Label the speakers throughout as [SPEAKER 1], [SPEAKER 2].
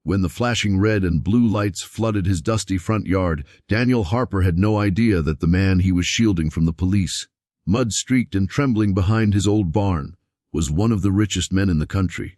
[SPEAKER 1] When the flashing red and blue lights flooded his dusty front yard, Daniel Harper had no idea that the man he was shielding from the police, mud-streaked and trembling behind his old barn, was one of the richest men in the country.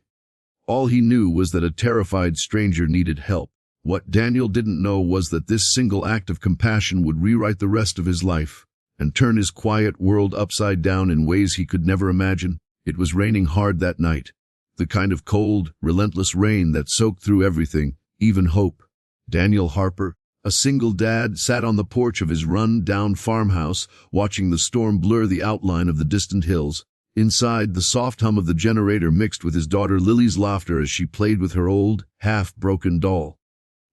[SPEAKER 1] All he knew was that a terrified stranger needed help. What Daniel didn't know was that this single act of compassion would rewrite the rest of his life and turn his quiet world upside down in ways he could never imagine. It was raining hard that night, the kind of cold, relentless rain that soaked through everything, even hope. Daniel Harper, a single dad, sat on the porch of his run-down farmhouse, watching the storm blur the outline of the distant hills. Inside, the soft hum of the generator mixed with his daughter Lily's laughter as she played with her old, half-broken doll.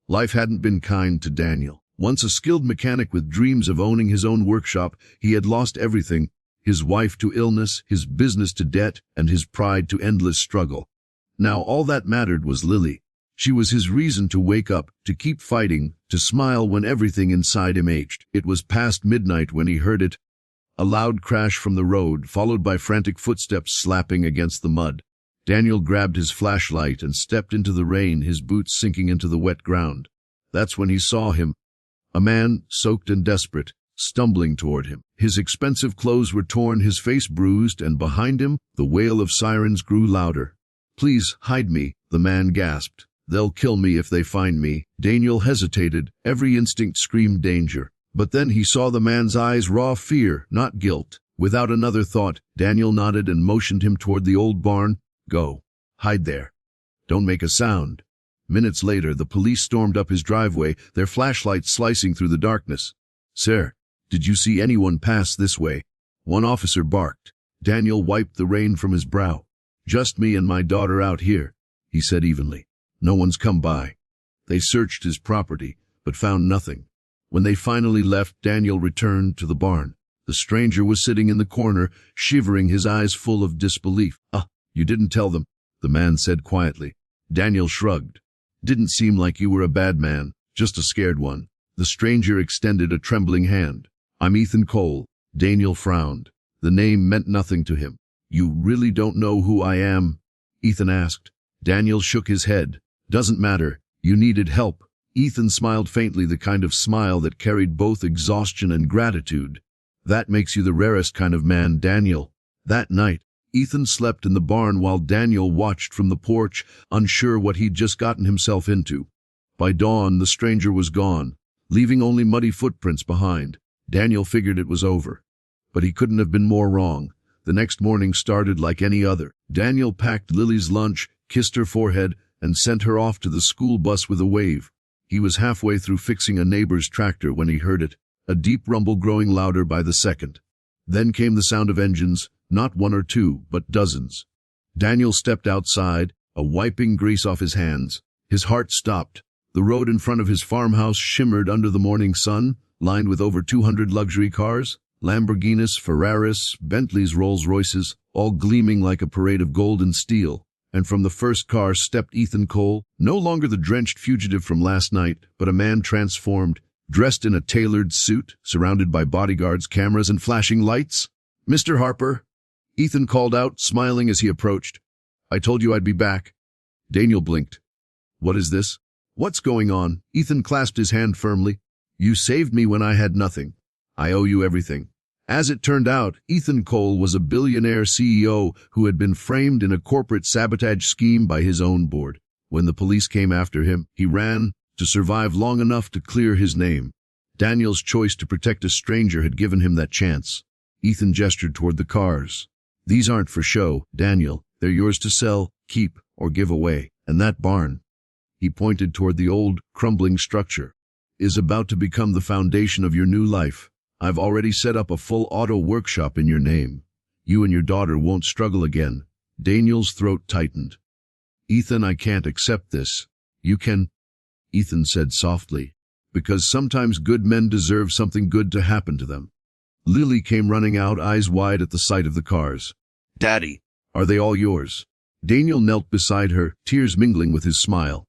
[SPEAKER 1] Life hadn't been kind to Daniel. Once a skilled mechanic with dreams of owning his own workshop, he had lost everything: his wife to illness, his business to debt, and his pride to endless struggle. Now all that mattered was Lily. She was his reason to wake up, to keep fighting, to smile when everything inside him ached. It was past midnight when he heard it. A loud crash from the road, followed by frantic footsteps slapping against the mud. Daniel grabbed his flashlight and stepped into the rain, his boots sinking into the wet ground. That's when he saw him. A man, soaked and desperate, stumbling toward him. His expensive clothes were torn, his face bruised, and behind him, the wail of sirens grew louder. "Please, hide me," the man gasped. "They'll kill me if they find me." Daniel hesitated. Every instinct screamed danger. But then he saw the man's eyes, raw fear, not guilt. Without another thought, Daniel nodded and motioned him toward the old barn. "Go. Hide there. Don't make a sound." Minutes later, the police stormed up his driveway, their flashlights slicing through the darkness. "Sir, did you see anyone pass this way?" one officer barked. Daniel wiped the rain from his brow. "Just me and my daughter out here," he said evenly. "No one's come by." They searched his property, but found nothing. When they finally left, Daniel returned to the barn. The stranger was sitting in the corner, shivering, his eyes full of disbelief. You didn't tell them," the man said quietly. Daniel shrugged. "Didn't seem like you were a bad man, just a scared one." The stranger extended a trembling hand. "I'm Ethan Cole." Daniel frowned. The name meant nothing to him. "You really don't know who I am?" Ethan asked. Daniel shook his head. "Doesn't matter. You needed help." Ethan smiled faintly, the kind of smile that carried both exhaustion and gratitude. "That makes you the rarest kind of man, Daniel." That night, Ethan slept in the barn while Daniel watched from the porch, unsure what he'd just gotten himself into. By dawn, the stranger was gone, leaving only muddy footprints behind. Daniel figured it was over. But he couldn't have been more wrong. The next morning started like any other. Daniel packed Lily's lunch, kissed her forehead, and sent her off to the school bus with a wave. He was halfway through fixing a neighbor's tractor when he heard it, a deep rumble growing louder by the second. Then came the sound of engines, not one or two, but dozens. Daniel stepped outside, wiping grease off his hands. His heart stopped. The road in front of his farmhouse shimmered under the morning sun, lined with over 200 luxury cars, Lamborghinis, Ferraris, Bentleys, Rolls-Royces, all gleaming like a parade of gold and steel. And from the first car stepped Ethan Cole, no longer the drenched fugitive from last night, but a man transformed, dressed in a tailored suit, surrounded by bodyguards, cameras, and flashing lights. "Mr. Harper," Ethan called out, smiling as he approached. "I told you I'd be back." Daniel blinked. "What is this? What's going on?" Ethan clasped his hand firmly. "You saved me when I had nothing. I owe you everything." As it turned out, Ethan Cole was a billionaire CEO who had been framed in a corporate sabotage scheme by his own board. When the police came after him, he ran, to survive long enough to clear his name. Daniel's choice to protect a stranger had given him that chance. Ethan gestured toward the cars. "These aren't for show, Daniel. They're yours to sell, keep, or give away. And that barn," he pointed toward the old, crumbling structure, "is about to become the foundation of your new life. I've already set up a full auto workshop in your name. You and your daughter won't struggle again." Daniel's throat tightened. "Ethan, I can't accept this." "You can," Ethan said softly, "because sometimes good men deserve something good to happen to them." Lily came running out, eyes wide at the sight of the cars. "Daddy, are they all yours?" Daniel knelt beside her, tears mingling with his smile.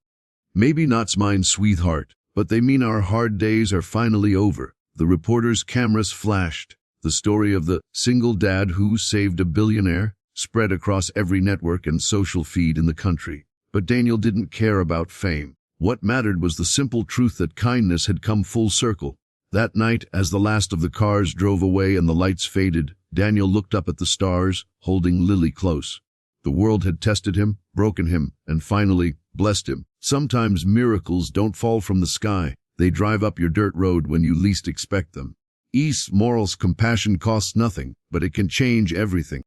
[SPEAKER 1] "Maybe not mine, sweetheart, but they mean our hard days are finally over." The reporter's cameras flashed. The story of the single dad who saved a billionaire spread across every network and social feed in the country. But Daniel didn't care about fame. What mattered was the simple truth that kindness had come full circle. That night, as the last of the cars drove away and the lights faded, Daniel looked up at the stars, holding Lily close. The world had tested him, broken him, and finally blessed him. Sometimes miracles don't fall from the sky. They drive up your dirt road when you least expect them. Morals compassion costs nothing, but it can change everything.